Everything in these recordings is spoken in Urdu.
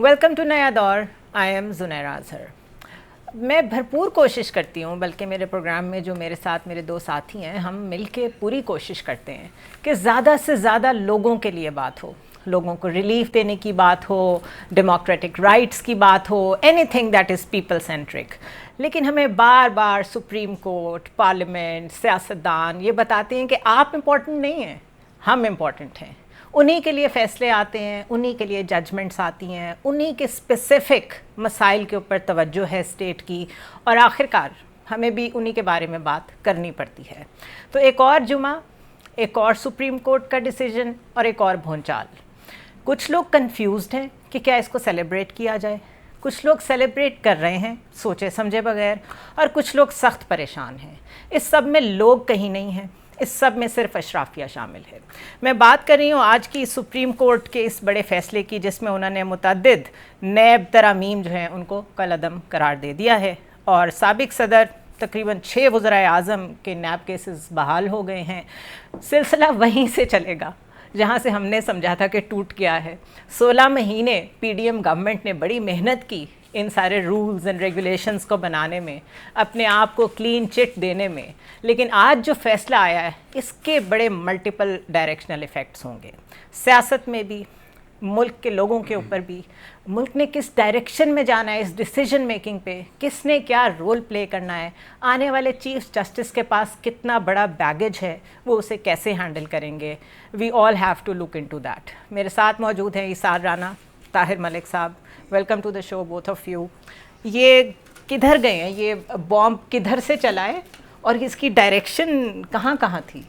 ویلکم ٹو نیا دور. I am Zunaira Azhar. میں بھرپور کوشش کرتی ہوں، بلکہ میرے پروگرام میں جو میرے ساتھ میرے دو ساتھی ہیں، ہم مل کے پوری کوشش کرتے ہیں کہ زیادہ سے زیادہ لوگوں کے لیے بات ہو، لوگوں کو ریلیف دینے کی بات ہو، ڈیموکریٹک رائٹس کی بات ہو، anything that is people centric. لیکن ہمیں بار بار سپریم کورٹ، پارلیمنٹ، سیاستدان یہ بتاتے ہیں کہ آپ امپورٹنٹ نہیں ہیں، ہم امپورٹنٹ ہیں. انہی کے لیے فیصلے آتے ہیں، انہی کے لیے ججمنٹس آتی ہیں، انہی کے اسپیسیفک مسائل کے اوپر توجہ ہے اسٹیٹ کی، اور آخرکار ہمیں بھی انہی کے بارے میں بات کرنی پڑتی ہے. تو ایک اور جمعہ، ایک اور سپریم کورٹ کا ڈیسیجن اور ایک اور بھونچال. کچھ لوگ کنفیوزڈ ہیں کہ کیا اس کو سیلیبریٹ کیا جائے، کچھ لوگ سیلیبریٹ کر رہے ہیں سوچے سمجھے بغیر، اور کچھ لوگ سخت پریشان ہیں. اس سب میں لوگ کہیں نہیں ہیں، اس سب میں صرف اشرافیہ شامل ہے. میں بات کر رہی ہوں آج کی سپریم کورٹ کے اس بڑے فیصلے کی، جس میں انہوں نے متعدد نیب ترامیم جو ہیں ان کو کالعدم قرار دے دیا ہے، اور سابق صدر تقریباً 6 وزرائے اعظم کے نیب کیسز بحال ہو گئے ہیں. سلسلہ وہیں سے چلے گا جہاں سے ہم نے سمجھا تھا کہ ٹوٹ گیا ہے. 16 مہینے پی ڈی ایم گورنمنٹ نے بڑی محنت کی ان سارے رولز اینڈ ریگولیشنز کو بنانے میں، اپنے آپ کو کلین چٹ دینے میں، لیکن آج جو فیصلہ آیا ہے اس کے بڑے ملٹیپل ڈائریکشنل ایفیکٹس ہوں گے، سیاست میں بھی، ملک کے لوگوں کے اوپر بھی. ملک نے کس ڈائریکشن میں جانا ہے اس ڈیسیجن میکنگ پہ، کس نے کیا رول پلے کرنا ہے، آنے والے چیف جسٹس کے پاس کتنا بڑا بیگیج ہے، وہ اسے کیسے ہینڈل کریں گے. We all have to look into that. میرے ساتھ موجود ہیں Isar Rana, Tahir Malik sahab. Welcome to the show both of you. یہ کدھر گئے ہیں؟ یہ بام کدھر سے چلا ہے اور اس کی ڈائریکشن کہاں کہاں تھی؟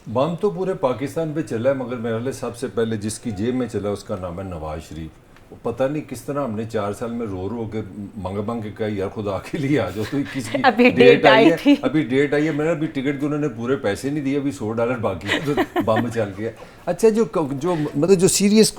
بم تو پورے پاکستان پہ چلا ہے، مگر میرے سب سے پہلے جس کی جیب میں چلا اس کا نام ہے نواز شریف. پتہ نہیں کس طرح ہم نے 4 سال میں رو کے منگ کے کہا یار خدا کے لیے آ جاؤ. تو کس کی ڈیٹ آئی ہے؟ ابھی ڈیٹ آئی ہے. میں نے ابھی ٹکٹ کے انہوں نے پورے پیسے نہیں دیے، ابھی $100 باقی ہے، تو بم چل گیا. اچھا جو مطلب جو سیریس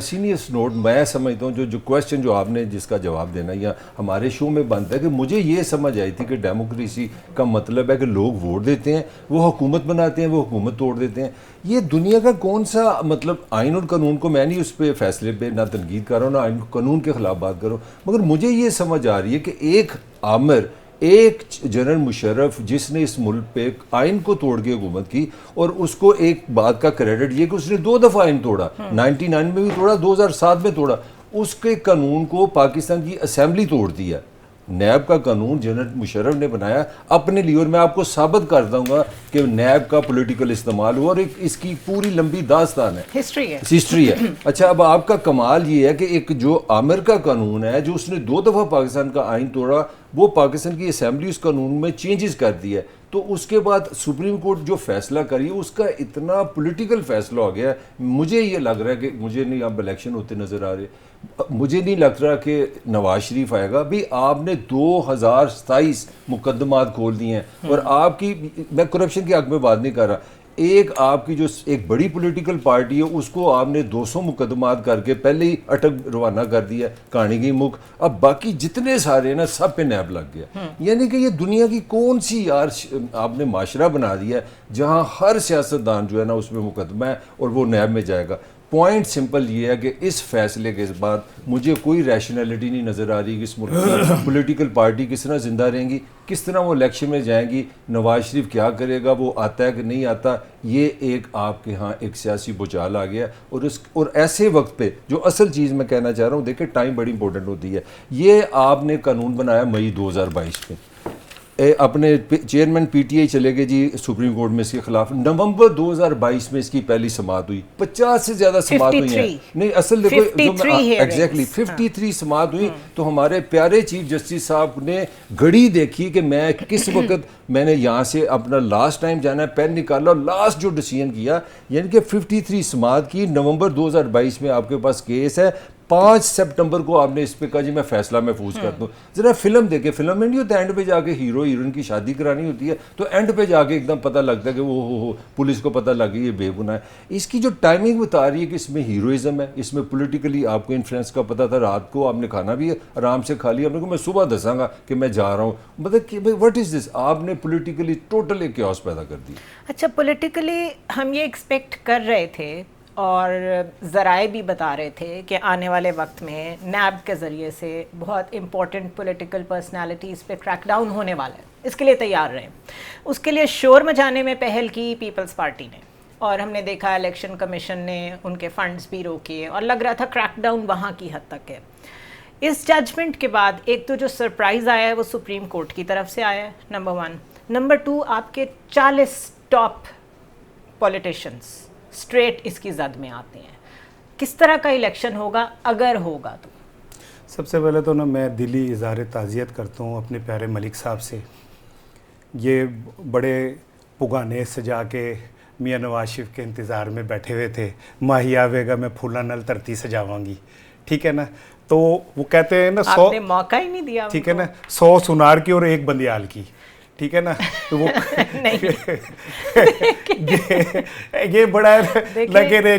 سینئس نوٹ میں سمجھتا ہوں، جو کویسچن جو آپ نے جس کا جواب دینا یا ہمارے شو میں بنتا ہے، کہ مجھے یہ سمجھ آئی تھی کہ ڈیموکریسی کا مطلب ہے کہ لوگ ووٹ دیتے ہیں، وہ حکومت بناتے ہیں، وہ حکومت توڑ دیتے ہیں. یہ دنیا کا کون سا مطلب آئین اور قانون کو میں نہیں اس پہ فیصلے پہ نہ تنقید کر رہا ہوں نہ آئین قانون کے خلاف بات کر رہا ہوں، مگر مجھے یہ سمجھ آ رہی ہے کہ ایک عامر، ایک جنرل مشرف جس نے اس ملک پہ آئین کو توڑ کے حکومت کی، اور اس کو ایک بات کا کریڈٹ یہ کہ اس نے 2 دفعہ آئین توڑا، 99 میں بھی توڑا، 2007 میں توڑا. اس کے قانون کو پاکستان کی اسمبلی توڑ دیا. نیب کا قانون جنرل مشرف نے بنایا اپنے لیے، اور میں آپ کو ثابت کر دوں گا کہ نیب کا پولیٹیکل استعمال ہوا، اور اس کی پوری لمبی داستان ہے، ہسٹری ہے. اچھا اب آپ کا کمال یہ ہے کہ ایک جو عامر کا قانون ہے، جو اس نے 2 دفعہ پاکستان کا آئین توڑا، وہ پاکستان کی اسمبلی اس قانون میں چینجز کر دیا. تو اس کے بعد سپریم کورٹ جو فیصلہ کری اس کا اتنا پولیٹیکل فیصلہ ہو گیا. مجھے یہ لگ رہا ہے کہ مجھے نہیں، اب الیکشن ہوتے نظر آ رہے، مجھے نہیں لگ رہا کہ نواز شریف آئے گا. بھی آپ نے 2027 مقدمات کھول دیے ہیں، اور آپ کی، میں کرپشن کے حق میں بات نہیں کر رہا، ایک آپ کی جو ایک بڑی پولیٹیکل پارٹی ہے اس کو آپ نے 200 مقدمات کر کے پہلے ہی اٹک روانہ کر دیا، کہانی کی مک. اب باقی جتنے سارے ہیں نا سب پہ نیب لگ گیا. یعنی کہ یہ دنیا کی کون سی یار آپ نے معاشرہ بنا دیا ہے جہاں ہر سیاستدان جو ہے نا اس میں مقدمہ ہے اور وہ نیب میں جائے گا. پوائنٹ سمپل یہ ہے کہ اس فیصلے کے بعد مجھے کوئی ریشنلٹی نہیں نظر آ رہی کہ اس ملک کی پولیٹیکل پارٹی کس طرح زندہ رہیں گی، کس طرح وہ الیکشن میں جائیں گی، نواز شریف کیا کرے گا، وہ آتا ہے کہ نہیں آتا. یہ ایک آپ کے ہاں ایک سیاسی بچال آ گیا. اور ایسے وقت پہ جو اصل چیز میں کہنا چاہ رہا ہوں، دیکھیں ٹائم بڑی امپورٹنٹ ہوتی ہے. یہ آپ نے قانون بنایا مئی 2022 میں، اپنے چیئرمین پی ٹی آئی چلے گئے جی سپریم کورٹ میں اس کے خلاف. نومبر 2022 میں اس کی پہلی سماعت ہوئی. 50 سے زیادہ سماعت ہوئی ہیں. نہیں اصل دیکھو ایگزیکٹلی 53 سماعت ہوئی. تو ہمارے پیارے چیف جسٹس صاحب نے گھڑی دیکھی کہ میں کس وقت میں نے یہاں سے اپنا لاسٹ ٹائم جانا ہے، پین نکالا اور لاسٹ جو ڈیسیژن کیا، یعنی کہ 53 سماعت کی. نومبر 2022 میں آپ کے پاس کیس ہے. 5 سپٹمبر کو آپ نے اس پہ کہا جی میں فیصلہ محفوظ کر دوں. ذرا فلم دیکھیں، فلم میں نہیں ہوتا اینڈ پہ جا کے ہیرو ہیروئن کی شادی کرانی ہوتی ہے تو اینڈ پہ جا کے ایک دم پتہ لگتا ہے کہ وہ پولیس کو پتہ لگ گئی یہ بے گناہ ہے. اس کی جو ٹائمنگ بتا رہی ہے کہ اس میں ہیروئزم ہے، اس میں پولیٹیکلی آپ کو انفلوئنس کا پتہ تھا. رات کو آپ نے کھانا بھی آرام سے کھا لیا، آپ نے کہا میں صبح دساں گا کہ میں جا رہا ہوں. مطلب کہ وٹ از دس، آپ نے پولیٹیکلی ٹوٹل ایک کیوس پیدا کر دی. اچھا پولیٹیکلی ہم یہ ایکسپیکٹ کر رہے تھے اور ذرائع بھی بتا رہے تھے کہ آنے والے وقت میں نیب کے ذریعے سے بہت امپورٹنٹ پولیٹیکل پرسنالٹیز پہ کریک ڈاؤن ہونے والا ہے. اس کے لیے تیار رہیں. اس کے لیے شور مچانے میں پہل کی پیپلز پارٹی نے, اور ہم نے دیکھا الیکشن کمیشن نے ان کے فنڈز بھی روکے, اور لگ رہا تھا کریک ڈاؤن وہاں کی حد تک ہے. اس ججمنٹ کے بعد ایک تو جو سرپرائز آیا ہے وہ سپریم کورٹ کی طرف سے آیا ہے, نمبر 1. نمبر 2, آپ کے 40 ٹاپ پولیٹیشنز اسٹریٹ اس کی زد میں آتے ہیں. کس طرح کا الیکشن ہوگا اگر ہوگا تو؟ سب سے پہلے تو میں دلی اظہار تعزیت کرتا ہوں اپنے پیارے ملک صاحب سے. یہ بڑے پگانے سجا کے میاں نواز شریف کے انتظار میں بیٹھے ہوئے تھے, ماہی آوے گا میں پھولا نل ترتی سجاواں گی, ٹھیک ہے نا. تو وہ کہتے ہیں نا 100 آپ نے موقع ہی نہیں دیا, ٹھیک ہے نا, 100 سنار کی اور 1 بندیال کی, ٹھیک ہے نا. تو وہ یہ بڑا لگے رہے.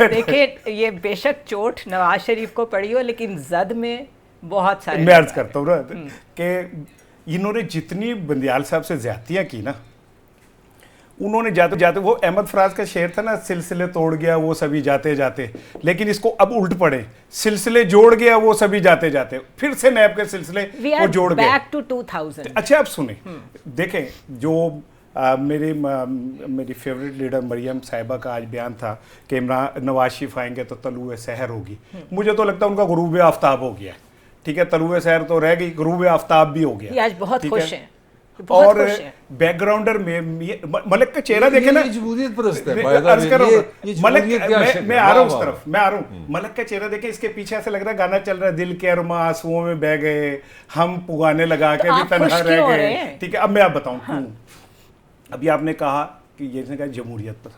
دیکھیں یہ بے شک چوٹ نواز شریف کو پڑی ہو, لیکن زد میں بہت سارے. میں عرض کرتا ہوں نا کہ انہوں نے جتنی بندیال صاحب سے زیادتیاں کی نا, انہوں نے جاتے جاتے, وہ احمد فراز کا شعر تھا نا, سلسلے توڑ گیا وہ سبھی جاتے جاتے, لیکن اس کو اب الٹ پڑے, سلسلے جوڑ گیا وہ سبھی جاتے جاتے, پھر سے نیب کے سلسلے وہ جوڑ گئے. Back to 2000. اچھا آپ سنیں, دیکھیں جو میری فیوریٹ لیڈر مریم صاحبہ کا آج بیان تھا کہ نواز شریف آئیں گے تو طلوع سحر ہوگی. مجھے تو لگتا ہے ان کا غروب آفتاب ہو گیا, ٹھیک ہے, طلوع سحر تو رہ گئی, غروب آفتاب بھی ہو گیا. یہ آج بہت خوش ہیں. اور بیک گراؤنڈر میں ملک کا چہرہ دیکھیں نا, جمہوریت پرست ہے ملک, میں آ رہا ہوں اس طرف, میں آ رہا ہوں. ملک کا چہرہ دیکھیں, اس کے پیچھے ایسا لگ رہا ہے گانا چل رہا ہے, دل کے ارماں آنسوؤں میں بہ گئے, ہم پگانے لگا کے بھی تنہا رہ گئے, ٹھیک ہے. اب میں آپ بتاؤں کیوں. ابھی آپ نے کہا کہ یہ کہا جمہوریت پر.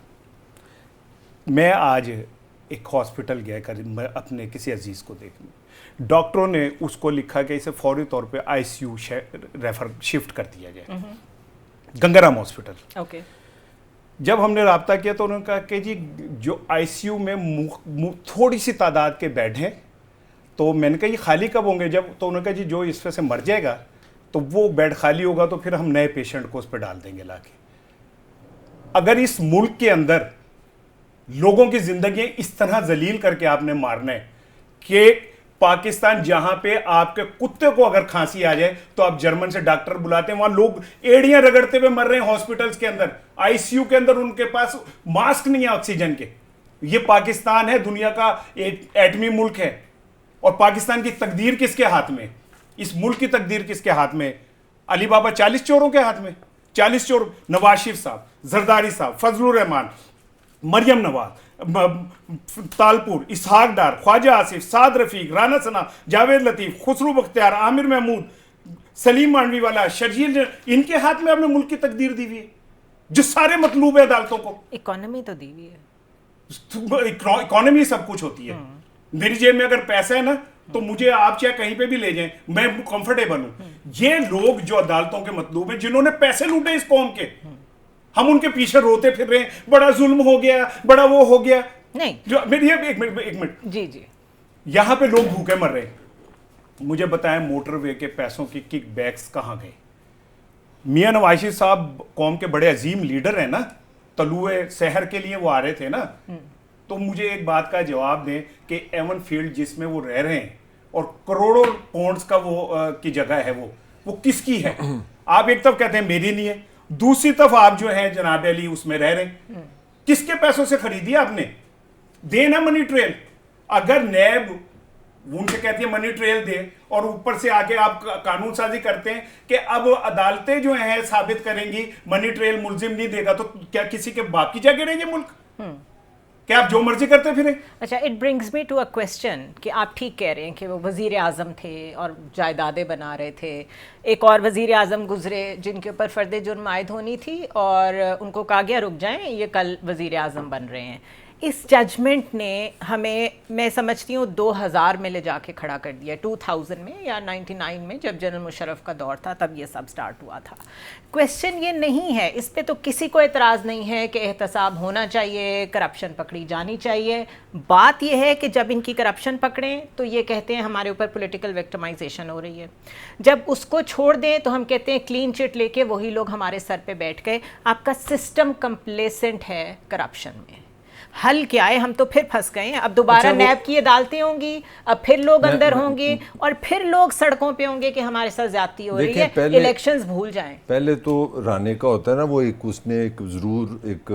میں آج ایک ہاسپٹل گیا اپنے کسی عزیز کو دیکھنے, ڈاکٹروں نے اس کو لکھا کہ اسے فوری طور پہ آئی سی یو ریفر شفٹ کر دیا گیا, گنگا رام ہاسپٹل. جب ہم نے رابطہ کیا تو انہوں نے کہا کہ جی جو آئی سی یو میں تھوڑی سی تعداد کے بیڈ ہیں, تو میں نے کہا یہ خالی کب ہوں گے جب, تو انہوں نے کہا جی جو اس میں سے مر جائے گا تو وہ بیڈ خالی ہوگا تو پھر ہم نئے پیشنٹ کو اس پہ ڈال دیں گے لا کے. اگر اس ملک کے اندر لوگوں کی زندگیاں اس طرح ذلیل کر کے آپ نے مارنا ہے کہ پاکستان جہاں پہ آپ کے کتے کو اگر کھانسی آ جائے تو آپ جرمن سے ڈاکٹر بلاتے ہیں, وہاں لوگ ایڑیاں رگڑتے ہوئے مر رہے ہیں ہاسپٹلز کے اندر, آئی سی یو کے اندر ان کے پاس ماسک نہیں ہے آکسیجن کے. یہ پاکستان ہے, دنیا کا ایٹمی ملک ہے, اور پاکستان کی تقدیر کس کے ہاتھ میں, اس ملک کی تقدیر کس کے ہاتھ میں, علی بابا 40 چوروں کے ہاتھ میں. 40 چور, نواز شریف صاحب, زرداری صاحب, فضل الرحمان, مریم نواز, تالپور, اسحاق ڈار, خواجہ آصف, سعد رفیق, رانا ثنا, جاوید لطیف, خسرو بختیار, عامر محمود, سلیم مانڈوی والا, شرجیل, ان کے ہاتھ میں آپ نے ملک کی تقدیر دی ہوئی ہے جو سارے مطلوب ہے عدالتوں کو. اکانومی تو دی ہوئی ہے, اکانومی سب کچھ ہوتی ہے. میری جیب میں اگر پیسہ ہے نا تو مجھے آپ چاہے کہیں پہ بھی لے جائیں, میں کمفرٹیبل ہوں. یہ لوگ جو عدالتوں کے مطلوب ہیں, جنہوں نے پیسے لوٹے اس قوم کے, ہم ان کے پیچھے روتے پھر رہے ہیں بڑا ظلم ہو گیا, بڑا وہ ہو گیا. نہیں جو میری ایک منٹ جی جی, یہاں پہ لوگ بھوکے مر رہے ہیں. مجھے بتائیں موٹر وے کے پیسوں کی کک بیکس کہاں گئے؟ میاں نواز شریف صاحب قوم کے بڑے عظیم لیڈر ہیں نا, طلوع سحر کے لیے وہ آ رہے تھے نا, تو مجھے ایک بات کا جواب دیں کہ ایون فیلڈ جس میں وہ رہ رہے ہیں اور کروڑوں پاؤنڈز کا وہ کی جگہ ہے وہ کس کی ہے؟ آپ ایک طرف کہتے ہیں میری نہیں ہے, دوسری طرف آپ جو ہیں جناب علی اس میں رہ رہے ہیں. کس کے پیسوں سے خریدی آپ نے؟ دینا منی ٹریل. اگر نیب ان سے کہتی ہے منی ٹریل دے, اور اوپر سے آگے آپ قانون سازی کرتے ہیں کہ اب عدالتیں جو ہیں ثابت کریں گی منی ٹریل ملزم نہیں دے گا, تو کیا کسی کے باپ کی جگہ رہیں گے ملک؟ کہ آپ جو مرضی کرتے پھریں؟ اچھا, it brings me to a question کہ آپ ٹھیک کہہ رہے ہیں کہ وہ وزیر اعظم تھے اور جائیدادیں بنا رہے تھے, ایک اور وزیر اعظم گزرے جن کے اوپر فرد جرم عائد ہونی تھی اور ان کو کہا گیا رک جائیں, یہ کل وزیر اعظم بن رہے ہیں. اس ججمنٹ نے ہمیں, میں سمجھتی ہوں 2000 میں لے جا کے کھڑا کر دیا, 2000 میں یا 99 میں جب جنرل مشرف کا دور تھا تب یہ سب سٹارٹ ہوا تھا. کویسچن یہ نہیں ہے, اس پہ تو کسی کو اعتراض نہیں ہے کہ احتساب ہونا چاہیے, کرپشن پکڑی جانی چاہیے. بات یہ ہے کہ جب ان کی کرپشن پکڑیں تو یہ کہتے ہیں ہمارے اوپر پولیٹیکل وکٹمائزیشن ہو رہی ہے, جب اس کو چھوڑ دیں تو ہم کہتے ہیں کلین چٹ لے کے وہی لوگ ہمارے سر پہ بیٹھ گئے. آپ کا سسٹم کمپلیسنٹ ہے کرپشن میں. حل کیا ہے؟ ہم تو پھر پھنس گئے ہیں. اب دوبارہ نیب کی عدالتیں ہوں گی, اب پھر لوگ اندر ہوں گے, اور پھر لوگ سڑکوں پہ ہوں گے کہ ہمارے ساتھ زیادتی ہو رہی ہے. الیکشنز بھول جائیں. پہلے تو رانے کا ہوتا ہے نا, وہ ایک اس نے ایک ضرور ایک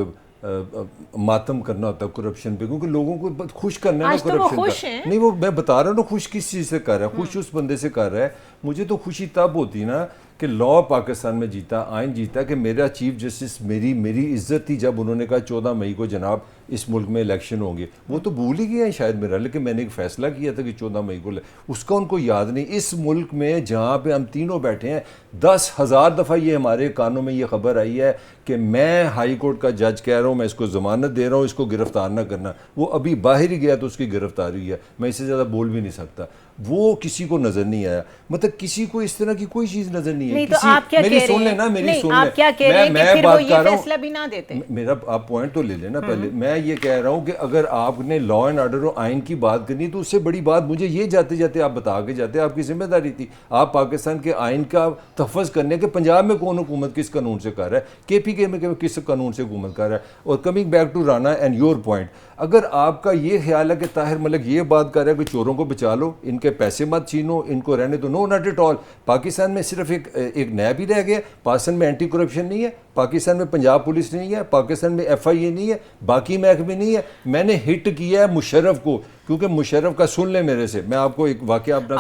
ماتم کرنا ہوتا ہے کرپشن پہ, کیونکہ لوگوں کو خوش کرنا ہے نا کرپشن کا. نہیں, وہ میں بتا رہا ہوں نا, خوش کس چیز سے کر رہا ہے, خوش اس بندے سے کر رہا ہے. مجھے تو خوشی تب ہوتی نا کہ لا پاکستان میں جیتا, آئین جیتا, کہ میرا چیف جسٹس میری عزت تھی جب انہوں نے کہا 14 مئی کو جناب اس ملک میں الیکشن ہوں گے. وہ تو بھول ہی گئے ہیں شاید میرا, لیکن میں نے ایک فیصلہ کیا تھا کہ 14 مئی کو, اس کا ان کو یاد نہیں. اس ملک میں جہاں پہ ہم تینوں بیٹھے ہیں 10,000 دفعہ یہ ہمارے کانوں میں یہ خبر آئی ہے کہ میں ہائی کورٹ کا جج کہہ رہا ہوں میں اس کو ضمانت دے رہا ہوں, اس کو گرفتار نہ کرنا. وہ ابھی باہر ہی گیا تو اس کی گرفتاری ہوئی ہے. میں اس سے زیادہ بول بھی نہیں سکتا. وہ کسی کو نظر نہیں آیا, مطلب کسی کو اس طرح کی کوئی چیز نظر نہیں ہے. تو آپ کیا میری سن لینا, میری سن لیں, میں بات کر رہا ہوں, میرا آپ پوائنٹ تو لے لینا پہلے. میں یہ کہہ رہا ہوں کہ اگر آپ نے لا اینڈ آرڈر اور آئین کی بات کرنی تو اس سے بڑی بات مجھے یہ جاتے جاتے آپ بتا کے جاتے, آپ کی ذمہ داری تھی. آپ پاکستان کے آئین کا تحفظ کرنے کے پنجاب میں کون حکومت کس قانون سے کر رہا ہے, KPK میں کس قانون سے حکومت کر رہا ہے. اور coming back to Rana and your point, اگر آپ کا یہ خیال ہے کہ طاہر ملک یہ بات کر رہا ہے کہ چوروں کو بچا لو, ان کے پیسے مت چھینو, ان کو رہنے دو, نو ناٹ ایٹ آل. پاکستان میں صرف ایک نیب ہی رہ گیا. پاکستان میں اینٹی کرپشن نہیں ہے, پاکستان میں پنجاب پولیس نہیں ہے, پاکستان میں FIA نہیں ہے, باقی محکمے نہیں ہے. میں نے ہٹ کیا ہے مشرف کو, کیونکہ مشرف کا سن لیں میرے سے, میں آپ کو ایک واقعہ اپنا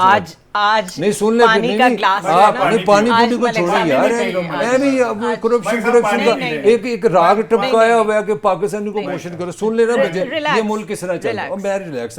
آج نہیں سن لیں, آپ پانی پوری کو چھوڑیں یار. میں بھی کرپشن کا ایک راگ ٹپکایا ہوا ہے کہ پاکستانی کو موشن کرو. سن لینا مجھے یہ ملک کس طرح چلتا ہے, اور میں ریلیکس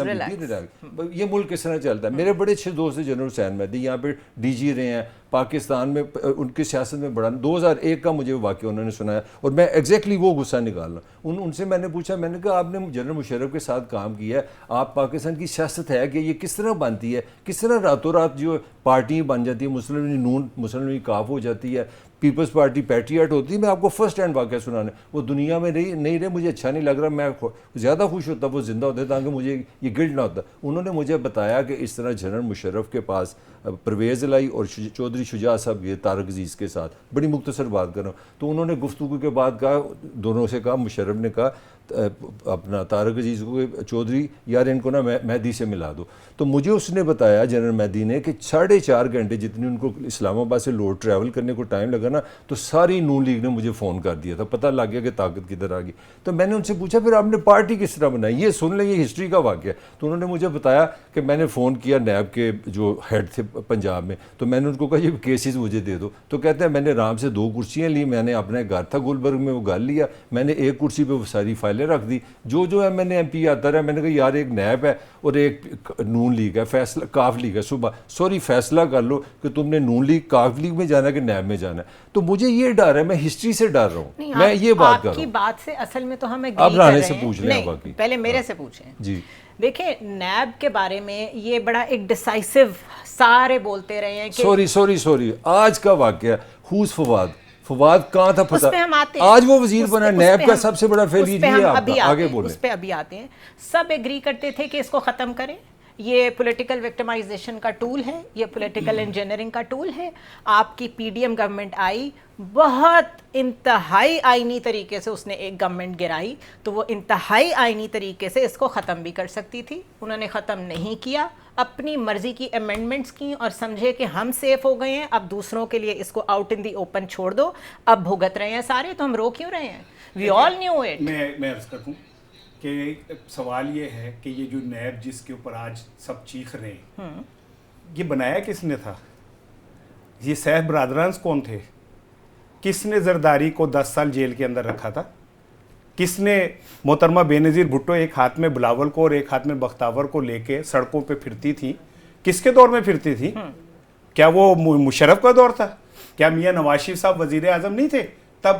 یہ ملک کس طرح چلتا ہے. میرے بڑے اچھے دوست جنرل حسین مہدی یہاں پہ DG رہے ہیں پاکستان میں, ان کی سیاست میں بڑا 2001 کا مجھے واقعہ انہوں نے سنایا, اور میں ایگزیکٹلی وہ غصہ نکالنا. ان سے میں نے پوچھا, میں نے کہا آپ نے جنرل مشرف کے ساتھ کام کیا ہے, آپ پاکستان کی سیاست ہے کہ یہ کس طرح بنتی ہے, کس طرح راتوں رات جو پارٹی بن جاتی ہے, مسلم لیگ نون مسلم لیگ کاف ہو جاتی ہے, پیپلز پارٹی پیٹریٹ ہوتی ہے. میں آپ کو فرسٹ ہینڈ واقعہ سنانا, وہ دنیا میں نہیں رہے, مجھے اچھا نہیں لگ رہا, میں زیادہ خوش ہوتا وہ زندہ ہوتے تاکہ مجھے یہ گلٹ نہ ہوتا. انہوں نے مجھے بتایا کہ اس طرح جنرل مشرف کے پاس پرویز الہی اور چودھری شجاع صاحب گئے طارق عزیز کے ساتھ. بڑی مختصر بات کر رہا ہوں. تو انہوں نے گفتگو کے بعد کہا, دونوں سے کہا, مشرف نے کہا اپنا طارق عزیز کو, چودھری یار ان کو نا مہدی سے ملا دو. تو مجھے اس نے بتایا جنرل مہدی نے کہ 4.5 گھنٹے جتنی ان کو اسلام آباد سے لوڈ ٹریول کرنے کو ٹائم لگا نا, تو ساری نون لیگ نے مجھے فون کر دیا تھا, پتہ لگ گیا کہ طاقت کدھر آ گئی. تو میں نے ان سے پوچھا پھر آپ نے پارٹی کس طرح بنائی, یہ سن لیں, یہ ہسٹری کا واقعہ. تو انہوں نے مجھے بتایا کہ میں نے فون کیا نیب کے جو ہیڈ تھے پنجاب میں, تو میں نے ان کو کہا یہ کیسز مجھے دے دو. تو کہتے ہیں میں نے آرام سے 2 کرسیاں لی, میں نے اپنے گھر تھا گلبرگ میں, وہ گھر لیا, میں نے ایک کرسی پہ وہ ساری فائلیں رکھ دی. جو ہے میں نے MP آتا رہا, میں نے کہا یار ایک نیب ہے اور ایک نون لیگ ہے, فیصلہ کاف لیگ ہے, صبح سوری فیصلہ کر لو کہ تم نے نون لیگ کاف لیگ میں جانا ہے کہ نیب میں جانا ہے. تو مجھے یہ ڈر ہے, میں ہسٹری سے ڈر رہا ہوں, میں یہ بات کر رہا ہوں. آپ کی بات سے اصل میں تو ہمیں اب رانے سے پوچھ لیں, باقی پہلے میرے سے پوچھیں. جی دیکھیں, نیب کے بارے میں یہ بڑا ایک ڈیسائسو سارے بولتے رہے ہیں کہ سوری آج کا واقعہ خوز فواد کہاں تھا پتہ, آج وہ وزیر بنا. نیب کا سب سے بڑا فیلئر یہ ہے آپ کا, آگے بولیں. اس پہ ابھی آتے ہیں. سب ایگری کرتے تھے کہ اس کو ختم کریں, یہ پولیٹیکل وکٹمائزیشن کا ٹول ہے, یہ پولیٹیکل انجینئرنگ کا ٹول ہے. آپ کی PDM گورنمنٹ آئی, بہت انتہائی آئینی طریقے سے اس نے ایک گورنمنٹ گرائی, تو وہ انتہائی آئینی طریقے سے اس کو ختم بھی کر سکتی تھی. انہوں نے ختم نہیں کیا, اپنی مرضی کی امینڈمنٹس کی اور سمجھے کہ ہم سیف ہو گئے ہیں, اب دوسروں کے لیے اس کو آؤٹ ان دی اوپن چھوڑ دو, اب بھگت رہے ہیں سارے, تو ہم رو کیوں رہے ہیں؟ وی آل نیو اٹ. میں عرض کروں کہ سوال یہ ہے کہ یہ جو نیب جس کے اوپر آج سب چیخ رہے ہیں, یہ بنایا کس نے تھا؟ یہ سیف برادران کون تھے؟ کس نے زرداری کو 10 سال جیل کے اندر رکھا تھا؟ کس نے محترمہ بے نظیر بھٹو ایک ہاتھ میں بلاول کو اور ایک ہاتھ میں بختاور کو لے کے سڑکوں پہ پھرتی تھی, کس کے دور میں پھرتی تھی؟ کیا وہ مشرف کا دور تھا؟ کیا میاں نواز شریف صاحب وزیر اعظم نہیں تھے تب؟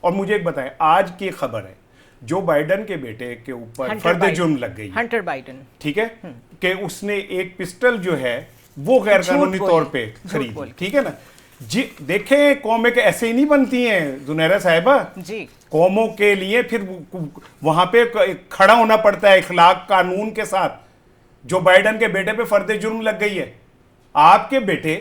اور مجھے ایک بتائیں, آج کی خبر ہے جو بائیڈن کے بیٹے کے اوپر فرد جرم لگ گئی, ہنٹر بائیڈن, ٹھیک ہے, کہ اس نے ایک پسٹل جو ہے وہ غیر قانونی طور پہ خرید, ٹھیک ہے نا جی. دیکھیں قومیں کہ ایسے ہی نہیں بنتی ہیں زنیرہ صاحبہ جی, قوموں کے لیے پھر وہاں پہ کھڑا ہونا پڑتا ہے اخلاق قانون کے ساتھ. جو بائیڈن کے بیٹے پہ فرد جرم لگ گئی ہے, آپ کے بیٹے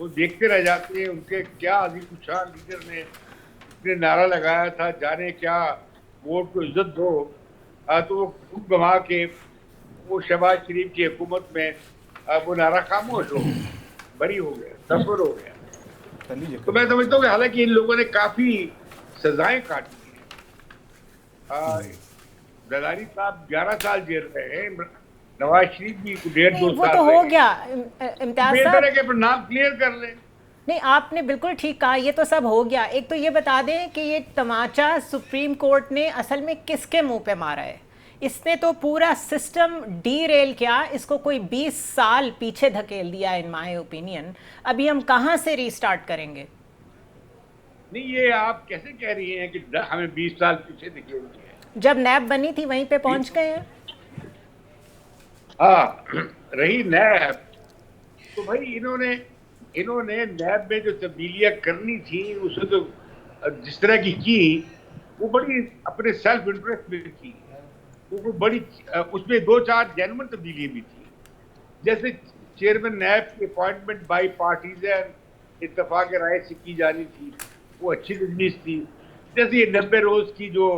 وہ دیکھتے رہ جاتے ہیں. ان کے کیا عظیم الشان لیڈر نے نعرہ لگایا تھا, جانے کیا ووٹ کو عزت دو, تو وہ خود گما کے وہ شہباز شریف کی حکومت میں وہ نعرہ خاموش ہو بری ہو گیا, سفر ہو گیا. تو میں سمجھتا ہوں کہ حالانکہ ان لوگوں نے کافی سزائیں کاٹی ہیں. زرداری صاحب 11 سال جیل رہے ہیں, نواز شریف بھی 1.5-2 وہ سال تو ہو گیا. امتیاز بہتر ہے صاحب کہ اپنا نام کلیئر کر لیں. نہیں, آپ نے بالکل ٹھیک کہا, یہ تو سب ہو گیا. ایک تو یہ بتا دیں کہ یہ تماچا سپریم کورٹ نے اصل میں کس کے منہ پہ مارا ہے؟ اس نے تو پورا سسٹم ڈی ریل کیا, اس کو کوئی 20 سال پیچھے دھکیل دیا ان مائی اوپینین. ابھی ہم کہاں سے ری سٹارٹ کریں گے؟ نہیں, یہ آپ کیسے کہہ رہی ہیں کہ ہمیں 20 سال پیچھے دکھیل دیا ہے؟ جب نیب بنی تھی وہیں پہ پہنچ گئے ہیں. ہاں, رہی نیب تو بھائی انہوں نے نیب میں جو تبدیلیاں کرنی تھی اسے تو جس طرح کی وہ بڑی اپنے سیلف انٹرسٹ میں کی. وہ بڑی اس میں 2-4 جینوئن تبدیلیاں بھی تھی, جیسے چیئرمین نیب کی اپوائنٹمنٹ بائی پارٹیزن اتفاق رائے سے کی جانی تھی, وہ اچھی تجویز تھی. جیسے یہ 90 روز کی جو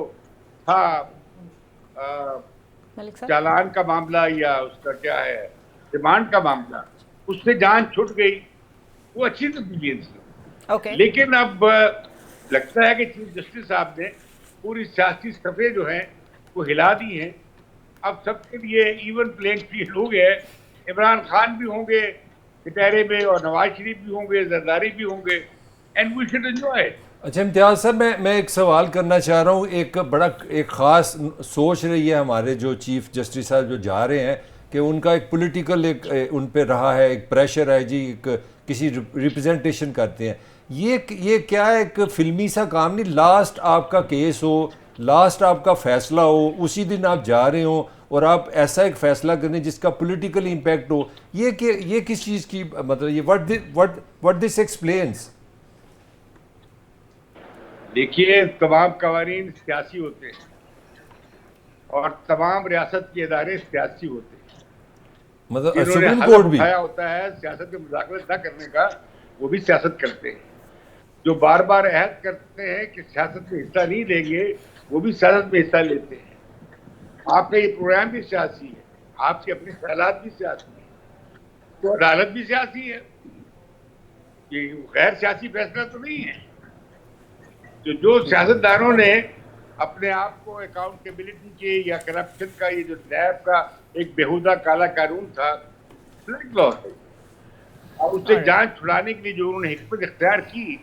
تھا ملک صاحب چالان کا معاملہ یا اس کا کیا ہے ریمانڈ کا معاملہ, اس سے جان چھٹ گئی, وہ اچھی تبدیلیاں تھی. اوکے, لیکن اب لگتا ہے کہ چیف جسٹس صاحب نے پوری سیاسی صفحے جو ہیں وہ ہلا دی ہیں. اب سب کے لیے ایون پلینگ فیلڈ ہو گیا ہے. عمران خان بھی ہوں گے کٹہرے میں, اور نواز شریف بھی ہوں گے, زرداری بھی ہوں گے, اینڈ وی شوڈ انجوائے. اچھا امتیاز صاحب, میں ایک سوال کرنا چاہ رہا ہوں. ایک خاص سوچ رہی ہے ہمارے جو چیف جسٹس صاحب جو جا رہے ہیں کہ ان کا ایک پولیٹیکل ان پہ رہا ہے, ایک پریشر ہے جی, کسی ریپرزنٹیشن کرتے ہیں. یہ کیا ہے, ایک فلمی سا کام نہیں؟ لاسٹ آپ کا کیس ہو, لاسٹ آپ کا فیصلہ ہو, اسی دن آپ جا رہے ہوں اور آپ ایسا ایک فیصلہ کریں جس کا پولیٹیکل امپیکٹ ہو. یہ کس چیز کی مطلب, یہ what this explains؟ دیکھیے, تمام قوانین سیاسی ہوتے ہیں اور تمام ریاست کے ادارے سیاسی ہوتے ہیں. مطلب جنہوں نے سپریم حلف کورٹ بھی اٹھایا ہوتا ہے سیاست میں مذاکرات نہ کرنے کا, وہ بھی سیاست کرتے ہیں. جو بار بار عہد کرتے ہیں کہ سیاست میں حصہ نہیں لیں گے, وہ بھی سیاست میں حصہ لیتے ہیں. آپ کا یہ پروگرام بھی سیاسی ہے, آپ کے اپنے خیالات بھی سیاسی ہیں, تو عدالت بھی سیاسی ہے. یہ غیر سیاسی فیصلہ تو نہیں ہے. جو سیاستدانوں نے اپنے آپ کو اکاؤنٹیبلٹی کے یا کرپشن کا, یہ جو نیب کا ایک بےہودہ کالا قانون تھا, فلٹ لا ہے, اور اس سے جان چھڑانے کے لیے جو انہوں نے حکمت اختیار کی,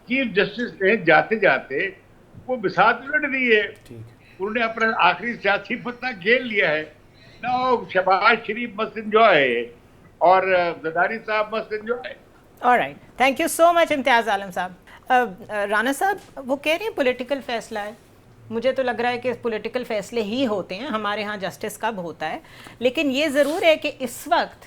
چیف جسٹس نے جاتے جاتے وہ بساط الٹ دی ہے. انہوں نے اپنا آخری سیاسی فتنہ کھیل لیا ہے. No Shehbaz Sharif must enjoy اور Zardari sahab must enjoy. Alright, thank you so much Imtiaz Alam صاحب. رانا صاحب وہ کہہ رہے ہیں پولیٹیکل فیصلہ ہے. مجھے تو لگ رہا ہے کہ پولیٹیکل فیصلے ہی ہوتے ہیں, ہمارے ہاں جسٹس کب ہوتا ہے. لیکن یہ ضرور ہے کہ اس وقت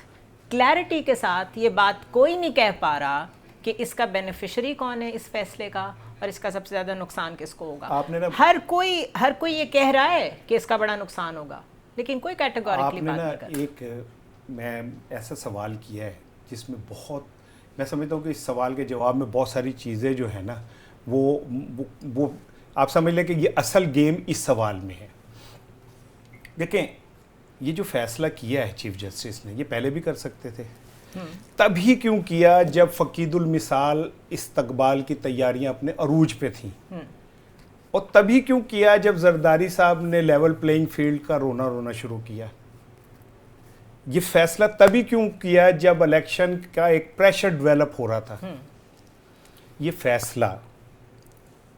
کلیئرٹی کے ساتھ یہ بات کوئی نہیں کہہ پا رہا کہ اس کا بینیفیشری کون ہے اس فیصلے کا, اور اس کا سب سے زیادہ نقصان کس کو ہوگا. ہر کوئی یہ کہہ رہا ہے کہ اس کا بڑا نقصان ہوگا, لیکن کوئی کیٹیگوریکلی بات نہیں کر رہا. ایک میں ایسا سوال کیا ہے جس میں بہت, میں سمجھتا ہوں کہ اس سوال کے جواب میں بہت ساری چیزیں جو ہے نا وہ آپ سمجھ لیں کہ یہ اصل گیم اس سوال میں ہے. دیکھیں, یہ جو فیصلہ کیا ہے چیف جسٹس نے, یہ پہلے بھی کر سکتے تھے. تبھی کیوں کیا جب فقید المثال استقبال کی تیاریاں اپنے عروج پہ تھیں, اور تبھی کیوں کیا جب زرداری صاحب نے لیول پلینگ فیلڈ کا رونا شروع کیا. یہ فیصلہ تبھی کیوں کیا جب الیکشن کا ایک پریشر ڈیولپ ہو رہا تھا. یہ فیصلہ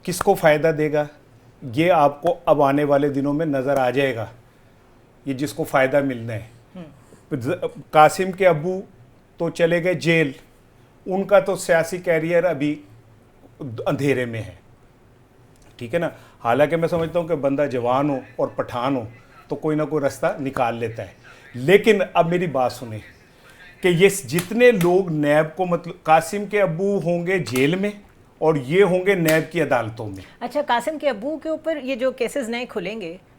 کس کو فائدہ دے گا, یہ آپ کو اب آنے والے دنوں میں نظر آ جائے گا, یہ جس کو فائدہ ملنا ہے. قاسم کے ابو تو چلے گئے جیل, ان کا تو سیاسی کیریئر ابھی اندھیرے میں ہے, ٹھیک ہے نا. حالانکہ میں سمجھتا ہوں کہ بندہ جوان ہو اور پٹھان ہو تو کوئی نہ کوئی راستہ نکال لیتا ہے. لیکن اب میری بات سنیں کہ یہ جتنے لوگ نیب کو, مطلب قاسم کے ابو ہوں گے جیل میں اور یہ ہوں گے نیب کی عدالتوں میں. اچھا, قاسم کے ابو کے اوپر یہ جو کیسز نئے کھلیں گے,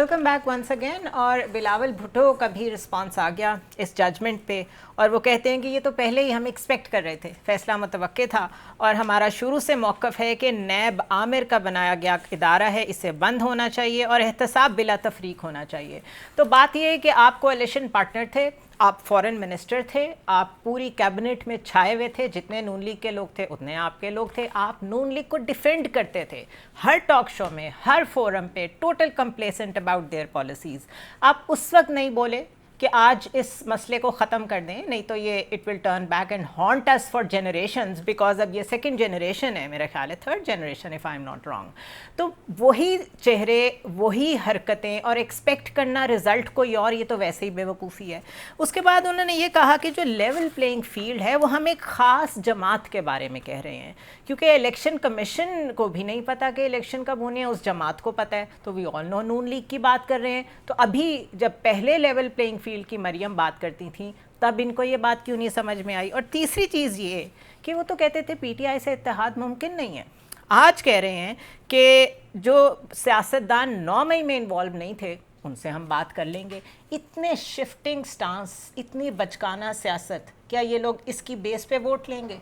ویلکم بیک ونس اگین. اور بلاول بھٹو کا بھی رسپانس آ گیا اس ججمنٹ پہ, اور وہ کہتے ہیں کہ یہ تو پہلے ہی ہم ایکسپیکٹ کر رہے تھے, فیصلہ متوقع تھا, اور ہمارا شروع سے موقف ہے کہ نیب عامر کا بنایا گیا ادارہ ہے, اسے بند ہونا چاہیے اور احتساب بلا تفریق ہونا چاہیے. تو بات یہ ہے کہ آپ کولیشن پارٹنر تھے, آپ فورن منسٹر تھے, آپ پوری کیبنٹ میں چھائے ہوئے تھے, جتنے نون لیگ کے لوگ تھے اتنے آپ کے لوگ تھے, آپ نون لیگ کو ڈیفینڈ کرتے تھے ہر ٹاک شو میں, ہر فورم پہ, total complacent about their policies. آپ اس وقت نہیں بولے کہ آج اس مسئلے کو ختم کر دیں, نہیں تو یہ it will turn back and haunt us for generations, because اب یہ سیکنڈ جنریشن ہے, میرا خیال ہے third generation if I am not wrong. تو وہی چہرے, وہی حرکتیں, اور ایکسپیکٹ کرنا رزلٹ کوئی اور, یہ تو ویسے ہی بے وقوفی ہے. اس کے بعد انہوں نے یہ کہا کہ جو لیول پلینگ فیلڈ ہے وہ ہم ایک خاص جماعت کے بارے میں کہہ رہے ہیں, کیونکہ الیکشن کمیشن کو بھی نہیں پتا کہ الیکشن کب ہونے ہیں, اس جماعت کو پتہ ہے. تو وی آل نو نون لیگ کی بات کر رہے ہیں. تو ابھی جب پہلے لیول پلینگ فیلڈ کی مریم بات کرتی تھیں تب ان کو یہ بات کیوں نہیں سمجھ میں آئی. اور تیسری چیز یہ کہ وہ تو کہتے تھے پی ٹی آئی سے اتحاد ممکن نہیں ہے, آج کہہ رہے ہیں کہ جو سیاستدان 9 مئی میں انوالو نہیں تھے ان سے ہم بات کر لیں گے. اتنے شفٹنگ سٹانس, اتنی بچکانہ سیاست, کیا یہ لوگ اس کی بیس پہ ووٹ لیں گے؟